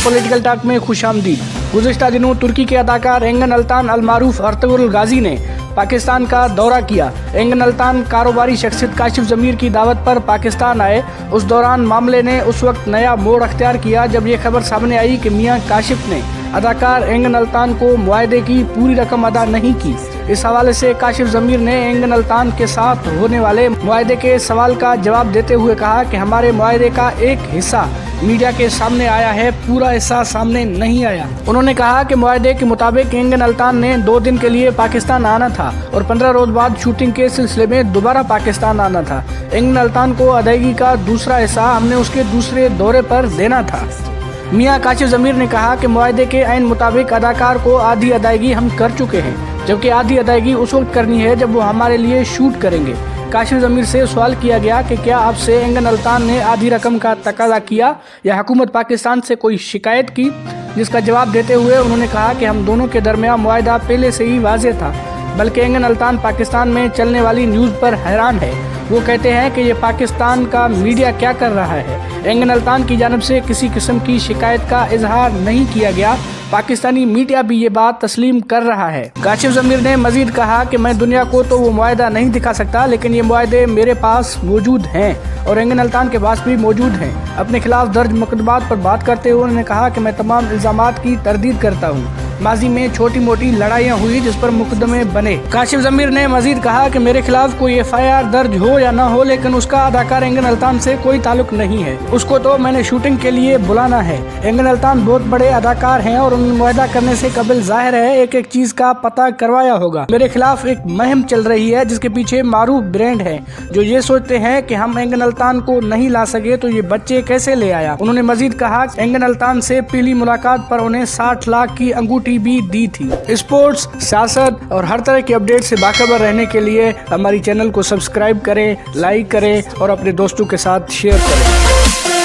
Political talk में खुशामदीद। गुज़िश्ता दिनों तुर्की के अदाकार एंगन अल्तान अल-मारूफ अर्तुगरुल गाजी ने पाकिस्तान का दौरा किया। एंगन अल्तान कारोबारी शख्सियत काशिफ ज़मीर की दावत पर पाकिस्तान आए। उस दौरान मामले ने उस वक्त नया मोड़ अख्तियार किया जब ये खबर सामने आई कि मियां काशिफ ने अदाकार एंगन अल्तान को मुआहदे की पूरी रकम अदा नहीं की। इस हवाले से काशिफ ज़मीर ने एंगन अल्तान के साथ होने वाले मुआहदे के सवाल का जवाब देते हुए कहा कि हमारे मुआहदे का एक हिस्सा मीडिया के सामने आया है, पूरा हिस्सा सामने नहीं आया। उन्होंने कहा कि मुआहदे के मुताबिक एंगन अल्तान ने 2 दिन के लिए पाकिस्तान आना था और 15 रोज बाद शूटिंग के सिलसिले में दोबारा पाकिस्तान आना था। एंगन अल्तान को अदायगी का दूसरा हिस्सा हमने उसके दूसरे दौरे पर देना था। मियां काशिफ ज़मीर ने कहा कि मुआहदे के ऐन मुताबिक अदाकार को आधी अदायगी हम कर चुके हैं, जबकि आधी अदायगी उस वक्त करनी है जब वो हमारे लिए शूट करेंगे। काशिफ ज़मीर से सवाल किया गया कि क्या आपसे एंगन अल्तान ने आधी रकम का तकाजा किया या हुकूमत पाकिस्तान से कोई शिकायत की, जिसका जवाब देते हुए उन्होंने कहा कि हम दोनों के दरमियान मुआहदा पहले से ही वाज़ेह था, बल्कि एंगन अल्तान पाकिस्तान में चलने वाली न्यूज़ पर हैरान है। वो कहते हैं कि ये पाकिस्तान का मीडिया क्या कर रहा है। एंगन अल्तान की जानिब से किसी किस्म की शिकायत का इजहार नहीं किया गया। पाकिस्तानी मीडिया भी ये बात तस्लीम कर रहा है। काशिफ ज़मीर ने मजीद कहा कि मैं दुनिया को तो वो मुआहदा नहीं दिखा सकता, लेकिन ये मुआहदे मेरे पास मौजूद हैं और एंगन अल्तान के पास भी मौजूद हैं। अपने खिलाफ दर्ज मुकदमात पर बात करते हुए उन्होंने कहा कि मैं तमाम इल्ज़ामात की तरदीद करता हूँ। माजी में छोटी मोटी लड़ाइयाँ हुई जिस पर मुकदमे बने। काशिफ ज़मीर ने मजीद कहा कि मेरे खिलाफ कोई FIR दर्ज हो या ना हो, लेकिन उसका अदाकार एंगन अल्तान से कोई ताल्लुक नहीं है। उसको तो मैंने शूटिंग के लिए बुलाना है। एंगन अल्तान बहुत बड़े अदाकार हैं और उन्हें मुआहदा करने से कबिल जाहिर है एक एक चीज का पता करवाया होगा। मेरे खिलाफ एक मुहिम चल रही है जिसके पीछे मारूफ ब्रांड है जो ये सोचते हैं कि हम एंगन अल्तान को नहीं ला सके तो ये बच्चे कैसे ले आया। उन्होंने मजीद कहा एंगन अल्तान से पहली मुलाकात पर उन्हें 60 लाख की अंगूठी भी दी थी। स्पोर्ट्स, सियासत और हर तरह की अपडेट से बाखबर रहने के लिए हमारी चैनल को सब्सक्राइब करें, लाइक करें और अपने दोस्तों के साथ शेयर करें।